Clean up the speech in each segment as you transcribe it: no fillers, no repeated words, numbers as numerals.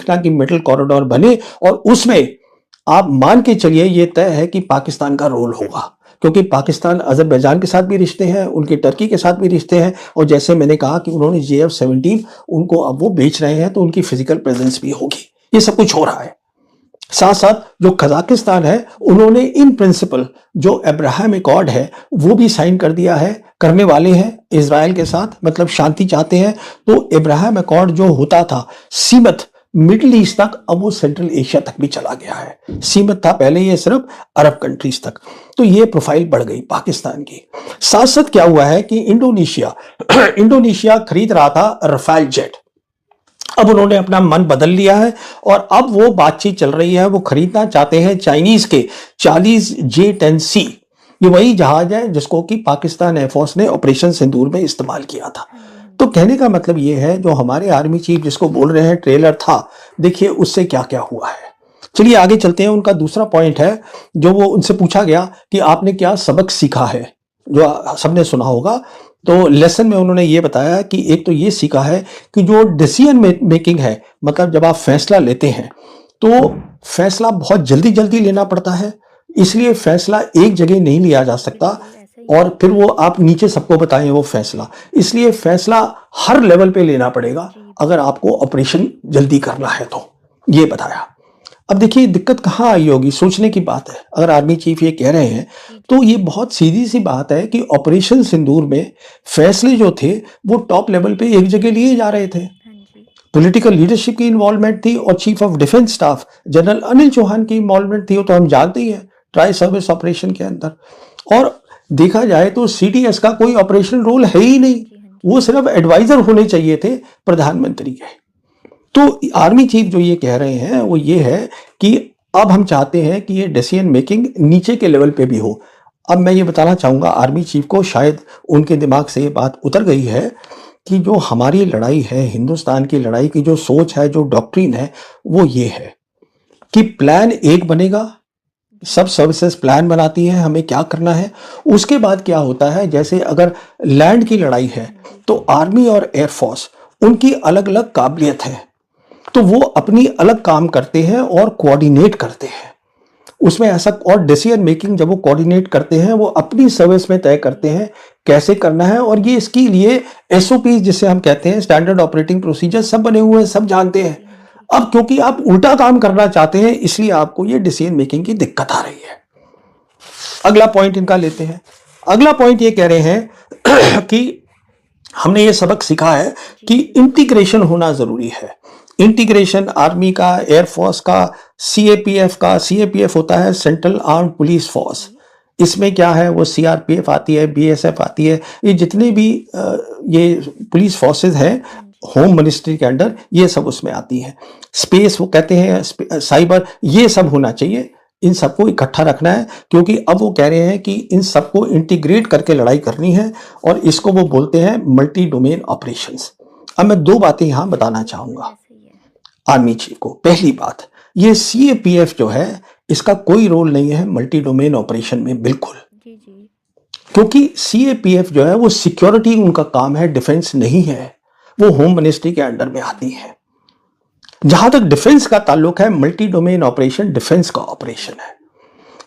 देखना कि middle corridor बने, और उसमें आप मान के चलिए ये तय है कि पाकिस्तान का रोल होगा, क्योंकि पाकिस्तान अज़रबैजान के साथ भी रिश्ते हैं, उनके टर्की के साथ भी रिश्ते हैं, और जैसे मैंने कहा कि उन्होंने JF-17 उनको अब वो बेच रहे हैं, तो उनकी फिजिकल प्रेजेंस भी होगी। ये सब कुछ हो रहा है। साथ साथ जो कजाकिस्तान है, उन्होंने इन प्रिंसिपल जो अब्राहम एकॉर्ड है वो भी साइन कर दिया है, करने वाले हैं इजराइल के साथ, मतलब शांति चाहते हैं। तो अब्राहम एकॉर्ड जो होता था सीमित मिडिल ईस्ट तक, अब वो सेंट्रल एशिया तक भी चला गया है। सीमित था पहले ये सिर्फ अरब कंट्रीज तक, तो ये प्रोफाइल बढ़ गई पाकिस्तान की। साथ साथ क्या हुआ है कि इंडोनेशिया खरीद रहा था रफाल जेट, अब उन्होंने अपना मन बदल लिया है और अब वो बातचीत चल रही है, वो खरीदना चाहते हैं चाइनीज के 40 J-10C। ये वही जहाज है जिसको कि पाकिस्तान एयरफोर्स ने ऑपरेशन सिंदूर में इस्तेमाल किया था। तो कहने का मतलब ये है, जो हमारे आर्मी चीफ जिसको बोल रहे हैं ट्रेलर था, देखिए उससे क्या क्या हुआ है। चलिए आगे चलते हैं। उनका दूसरा पॉइंट है, जो वो उनसे पूछा गया कि आपने क्या सबक सीखा है, जो सबने सुना होगा। तो लेसन में उन्होंने ये बताया कि एक तो ये सीखा है कि जो डिसीजन मेकिंग है, मतलब जब आप फैसला लेते हैं तो फैसला बहुत जल्दी जल्दी लेना पड़ता है, इसलिए फैसला एक जगह नहीं लिया जा सकता और फिर वो आप नीचे सबको बताएं वो फैसला, इसलिए फैसला हर लेवल पे लेना पड़ेगा अगर आपको ऑपरेशन जल्दी करना है। तो ये बताया। अब देखिए दिक्कत कहाँ आई होगी, सोचने की बात है। अगर आर्मी चीफ ये कह रहे हैं तो ये बहुत सीधी सी बात है कि ऑपरेशन सिंदूर में फैसले जो थे वो टॉप लेवल पे एक जगह लिए जा रहे थे। पॉलिटिकल लीडरशिप की इन्वॉल्वमेंट थी और chief of defence staff general Anil Chauhan की इन्वॉल्वमेंट थी, वो तो हम जानते ही हैं ट्राई सर्विस ऑपरेशन के अंदर। और देखा जाए तो CDS का कोई ऑपरेशन रोल है ही नहीं, वो सिर्फ एडवाइजर होने चाहिए थे प्रधानमंत्री के। तो आर्मी चीफ जो ये कह रहे हैं वो ये है कि अब हम चाहते हैं कि ये डिसीजन मेकिंग नीचे के लेवल पे भी हो। अब मैं ये बताना चाहूँगा आर्मी चीफ को, शायद उनके दिमाग से ये बात उतर गई है कि जो हमारी लड़ाई है, हिंदुस्तान की लड़ाई की जो सोच है, जो डॉक्ट्रिन है, वो ये है कि प्लान एक बनेगा, सब सर्विसेज प्लान बनाती है हमें क्या करना है। उसके बाद क्या होता है, जैसे अगर लैंड की लड़ाई है तो आर्मी और एयरफोर्स उनकी अलग अलग काबिलियत है, तो वो अपनी अलग काम करते हैं और कोऑर्डिनेट करते हैं उसमें ऐसा। और डिसीजन मेकिंग जब वो कोऑर्डिनेट करते हैं, वो अपनी सर्विस में तय करते हैं कैसे करना है, और ये इसके लिए SOP जिसे हम कहते हैं स्टैंडर्ड ऑपरेटिंग प्रोसीजर सब बने हुए हैं, सब जानते हैं। अब क्योंकि आप उल्टा काम करना चाहते हैं, इसलिए आपको ये डिसीजन मेकिंग की दिक्कत आ रही है। अगला पॉइंट इनका लेते हैं। अगला पॉइंट ये कह रहे हैं कि हमने ये सबक सीखा है कि इंटीग्रेशन होना जरूरी है। इंटीग्रेशन आर्मी का, एयरफोर्स का, CAPF का। CAPF होता है सेंट्रल आर्म्ड पुलिस फोर्स। इसमें क्या है, वो CRPF आती है, BSF आती है, ये जितने भी ये पुलिस फोर्सेस हैं होम मिनिस्ट्री के अंडर, ये सब उसमें आती है। स्पेस वो कहते हैं, साइबर, ये सब होना चाहिए। इन सबको इकट्ठा रखना है, क्योंकि अब वो कह रहे हैं कि इन सबको इंटीग्रेट करके लड़ाई करनी है, और इसको वो बोलते हैं मल्टी डोमेन ऑपरेशंस। अब मैं दो बातें यहां बताना चाहूंगा आर्मी चीफ को। पहली बात, ये CAPF जो है इसका कोई रोल नहीं है मल्टी डोमेन ऑपरेशन में, बिल्कुल, क्योंकि CAPF जो है वो सिक्योरिटी उनका काम है, डिफेंस नहीं है, वो होम मिनिस्ट्री के अंडर में आती है। जहां तक डिफेंस का ताल्लुक है, मल्टी डोमेन ऑपरेशन डिफेंस का ऑपरेशन है।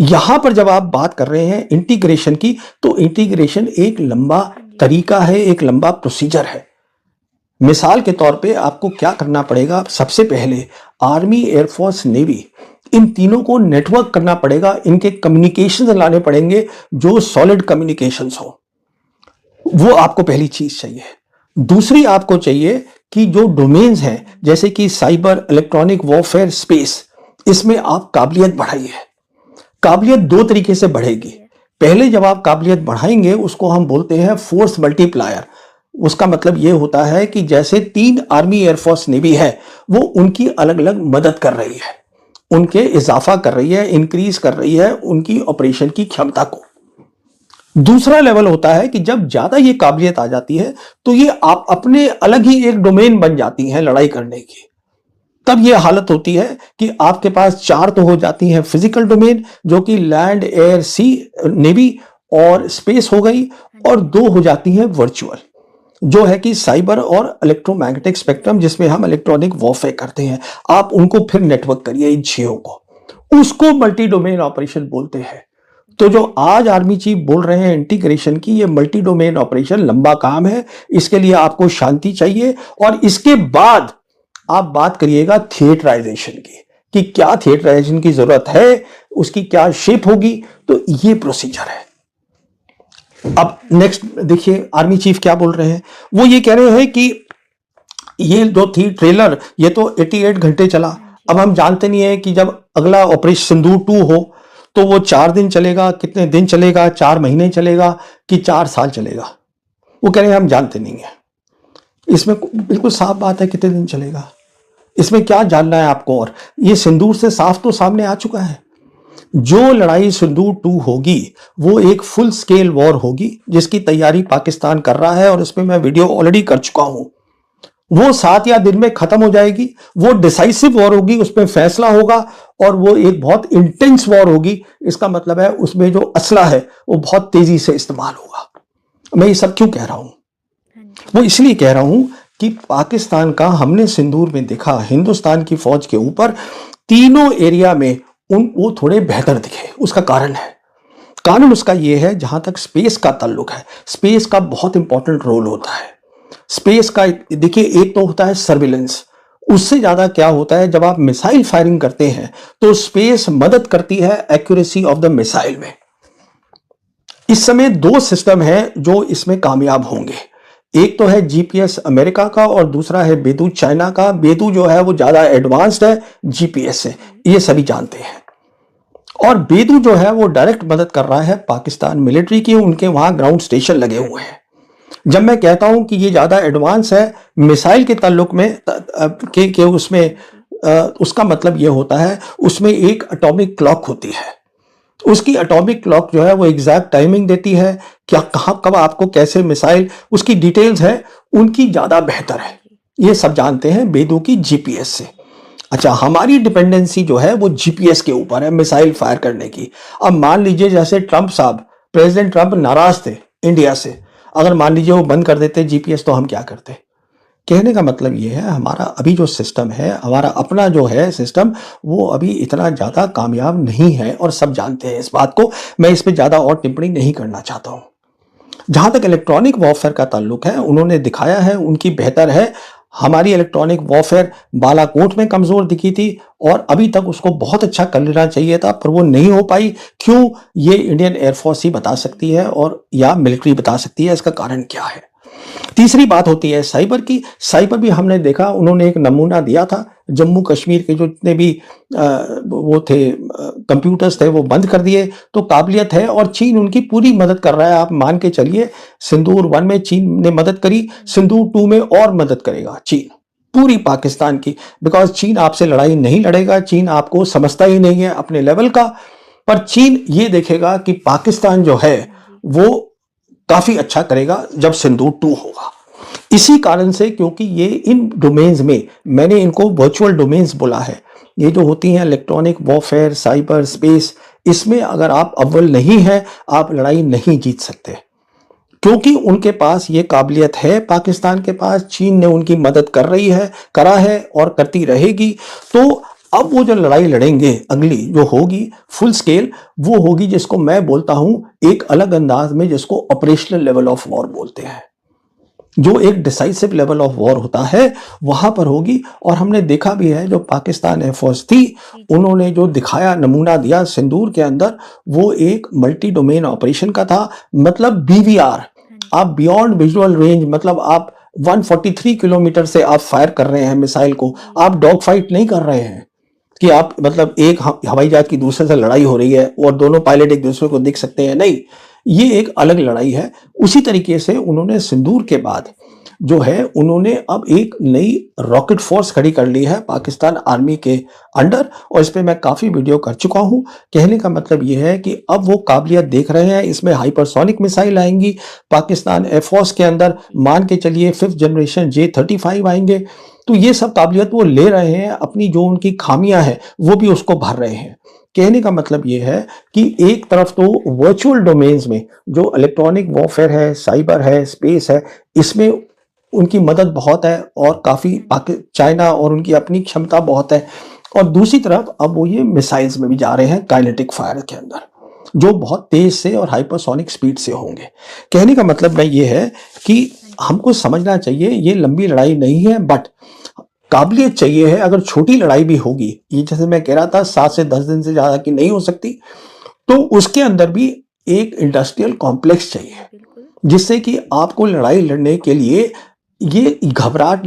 यहां पर जब आप बात कर रहे हैं इंटीग्रेशन की, तो इंटीग्रेशन एक लंबा तरीका है, एक लंबा प्रोसीजर है। मिसाल के तौर पे आपको क्या करना पड़ेगा, सबसे पहले आर्मी, एयरफोर्स, नेवी, इन तीनों को नेटवर्क करना पड़ेगा, इनके कम्युनिकेशन लाने पड़ेंगे जो सॉलिड कम्युनिकेशंस हो, वो आपको पहली चीज चाहिए। दूसरी आपको चाहिए कि जो डोमेन्स हैं जैसे कि साइबर, इलेक्ट्रॉनिक वॉरफेयर, स्पेस, इसमें आप काबिलियत बढ़ाइए। काबिलियत दो तरीके से बढ़ेगी। पहले जब आप काबिलियत बढ़ाएंगे, उसको हम बोलते हैं फोर्स मल्टीप्लायर। उसका मतलब ये होता है कि जैसे 3 आर्मी, एयरफोर्स, नेवी है, वो उनकी अलग अलग मदद कर रही है, उनके इजाफा कर रही है, इंक्रीज कर रही है उनकी ऑपरेशन की क्षमता को। दूसरा लेवल होता है कि जब ज्यादा ये काबिलियत आ जाती है, तो ये आप अपने अलग ही एक डोमेन बन जाती हैं लड़ाई करने की। तब ये हालत होती है कि आपके पास 4 तो हो जाती हैं फिजिकल डोमेन, जो कि लैंड, एयर, सी, नेवी और स्पेस हो गई, और 2 हो जाती हैं वर्चुअल। जो है कि साइबर और इलेक्ट्रोमैग्नेटिक स्पेक्ट्रम, जिसमें हम इलेक्ट्रॉनिक वॉरफेयर करते हैं, आप उनको फिर नेटवर्क करिए इन चीजों को, उसको मल्टी डोमेन ऑपरेशन बोलते हैं। तो जो आज आर्मी चीफ बोल रहे हैं इंटीग्रेशन की, ये मल्टी डोमेन ऑपरेशन लंबा काम है, इसके लिए आपको शांति चाहिए, और इसके बाद आप बात करिएगा थिएटराइजेशन की, कि क्या थिएटराइजेशन की जरूरत है, उसकी क्या शेप होगी। तो ये प्रोसीजर है। अब नेक्स्ट देखिए आर्मी चीफ क्या बोल रहे हैं। वो ये कह रहे हैं कि ये जो थी ट्रेलर, ये तो 88 घंटे चला। अब हम जानते नहीं है कि जब अगला ऑपरेशन सिंदूर 2 हो तो वो 4 दिन चलेगा, कितने दिन चलेगा, 4 महीने चलेगा कि 4 साल चलेगा। वो कह रहे हैं हम जानते नहीं है। इसमें बिल्कुल साफ बात है कितने दिन चलेगा, इसमें क्या जानना है आपको। और ये सिंदूर से साफ तो सामने आ चुका है। जो लड़ाई सिंदूर 2 होगी वो एक फुल स्केल वॉर होगी, जिसकी तैयारी पाकिस्तान कर रहा है, और इसमें मैं वीडियो ऑलरेडी कर चुका हूं। वो 7 या दिन में खत्म हो जाएगी। वो डिसाइसिव वॉर होगी, उसमें फैसला होगा, और वो एक बहुत इंटेंस वॉर होगी। इसका मतलब है उसमें जो असला है वो बहुत तेजी से इस्तेमाल होगा। मैं ये सब क्यों कह रहा हूं? वो इसलिए कह रहा हूं कि पाकिस्तान का हमने सिंदूर में देखा, हिंदुस्तान की फौज के ऊपर तीनों एरिया में वो थोड़े बेहतर दिखे। उसका कारण उसका ये है, जहां तक स्पेस का ताल्लुक है, स्पेस का बहुत इंपॉर्टेंट रोल होता है। स्पेस का देखिए, एक तो होता है सर्विलेंस, उससे ज्यादा क्या होता है, जब आप मिसाइल फायरिंग करते हैं तो स्पेस मदद करती है एक्यूरेसी ऑफ द मिसाइल में। इस समय 2 सिस्टम है जो इसमें कामयाब होंगे। एक तो है जीपीएस अमेरिका का, और दूसरा है बेदू चाइना का। बेदू जो है वो ज्यादा एडवांस्ड है जीपीएस से, ये सभी जानते हैं। और बेदू जो है वो डायरेक्ट मदद कर रहा है पाकिस्तान मिलिट्री की, उनके वहां ग्राउंड स्टेशन लगे हुए हैं। जब मैं कहता हूं कि ये ज्यादा एडवांस है मिसाइल के ताल्लुक में के उसमें, उसका मतलब ये होता है उसमें एक एटॉमिक क्लॉक होती है। उसकी एटॉमिक क्लॉक जो है वो एग्जैक्ट टाइमिंग देती है, क्या कहां कब आपको कैसे मिसाइल, उसकी डिटेल्स है, उनकी ज्यादा बेहतर है। ये सब जानते हैं बेदू की जीपीएस से। अच्छा, हमारी डिपेंडेंसी जो है वो जीपीएस के ऊपर है मिसाइल फायर करने की। अब मान लीजिए जैसे ट्रंप साहब, प्रेसिडेंट ट्रंप नाराज थे इंडिया से, अगर मान लीजिए वो बंद कर देते जीपीएस, तो हम क्या करते? कहने का मतलब ये है, हमारा अभी जो सिस्टम है, हमारा अपना जो है सिस्टम, वो अभी इतना ज्यादा कामयाब नहीं है, और सब जानते हैं इस बात को। मैं इस पर ज्यादा और टिप्पणी नहीं करना चाहता हूं। जहां तक इलेक्ट्रॉनिक वॉरफेयर का ताल्लुक है, उन्होंने दिखाया है उनकी बेहतर है। हमारी इलेक्ट्रॉनिक वॉरफेयर बालाकोट में कमजोर दिखी थी, और अभी तक उसको बहुत अच्छा कर लेना चाहिए था, पर वो नहीं हो पाई। क्यों? ये इंडियन एयरफोर्स ही बता सकती है, और या मिलिट्री बता सकती है इसका कारण क्या है। तीसरी बात होती है साइबर की। साइबर भी हमने देखा, उन्होंने एक नमूना दिया था, जम्मू कश्मीर के जो जितने भी वो थे कंप्यूटर्स थे वो बंद कर दिए। तो काबिलियत है, और चीन उनकी पूरी मदद कर रहा है। आप मान के चलिए, सिंदूर 1 में चीन ने मदद करी, सिंदूर 2 में और मदद करेगा चीन, पूरी पाकिस्तान की। बिकॉज चीन आपसे लड़ाई नहीं लड़ेगा, चीन आपको समझता ही नहीं है अपने लेवल का। पर चीन ये देखेगा कि पाकिस्तान जो है वो काफी अच्छा करेगा जब सिंदूर 2 होगा। इसी कारण से, क्योंकि ये इन डोमेन्स में, मैंने इनको वर्चुअल डोमेन्स बोला है, ये जो होती हैं इलेक्ट्रॉनिक वॉरफेयर, साइबर, स्पेस, इसमें अगर आप अव्वल नहीं हैं, आप लड़ाई नहीं जीत सकते, क्योंकि उनके पास ये काबिलियत है। पाकिस्तान के पास, चीन ने उनकी मदद कर रही है, करा है और करती रहेगी। तो अब वो जो लड़ाई लड़ेंगे अगली जो होगी फुल स्केल, वो होगी जिसको मैं बोलता हूं एक अलग अंदाज में, जिसको ऑपरेशनल लेवल ऑफ वॉर बोलते हैं। जो एक डिसाइसिव लेवल ऑफ वॉर होता है वहां पर होगी। और हमने देखा भी है, जो पाकिस्तान एयरफोर्स थी, उन्होंने जो दिखाया, नमूना दिया सिंदूर के अंदर, वो एक मल्टी डोमेन ऑपरेशन का था। मतलब बीवीआर, आप बियॉन्ड विजुअल रेंज, मतलब आप 143 किलोमीटर से आप फायर कर रहे हैं मिसाइल को। आप डॉग फाइट नहीं कर रहे हैं कि आप मतलब एक हवाई जहाज की दूसरे से लड़ाई हो रही है और दोनों पायलट एक दूसरे को देख सकते हैं, नहीं, ये एक अलग लड़ाई है। उसी तरीके से उन्होंने सिंदूर के बाद जो है, उन्होंने अब एक नई रॉकेट फोर्स खड़ी कर ली है पाकिस्तान आर्मी के अंडर, और इस पे मैं काफी वीडियो कर चुका हूं। कहने का मतलब यह है कि अब वो काबिलियत देख रहे हैं, इसमें हाइपरसोनिक मिसाइल आएंगी पाकिस्तान एयरफोर्स के अंदर, मान के चलिए 5th जनरेशन J-35 आएंगे। तो ये सब काबिलियत वो ले रहे हैं, अपनी जो उनकी खामियां हैं वो भी उसको भर रहे हैं। कहने का मतलब ये है कि एक तरफ तो वर्चुअल डोमेन्स में जो इलेक्ट्रॉनिक वॉरफेयर है, साइबर है, स्पेस है, इसमें उनकी मदद बहुत है और काफ़ी चाइना और उनकी अपनी क्षमता बहुत है। और दूसरी तरफ अब वो ये मिसाइल्स में भी जा रहे हैं काइनेटिक फायर के अंदर, जो बहुत तेज से और हाइपरसोनिक स्पीड से होंगे। कहने का मतलब मैं ये है कि हमको समझना चाहिए ये लंबी लड़ाई नहीं है, बट काबिलियत चाहिए है। अगर छोटी लड़ाई भी होगी, ये जैसे मैं कह रहा था 7 से 10 दिन से ज़्यादा की नहीं हो सकती, तो उसके अंदर भी एक इंडस्ट्रियल कॉम्प्लेक्स चाहिए, बिल्कुल। जिससे कि आपको लड़ाई लड़ने के लिए ये घबराहट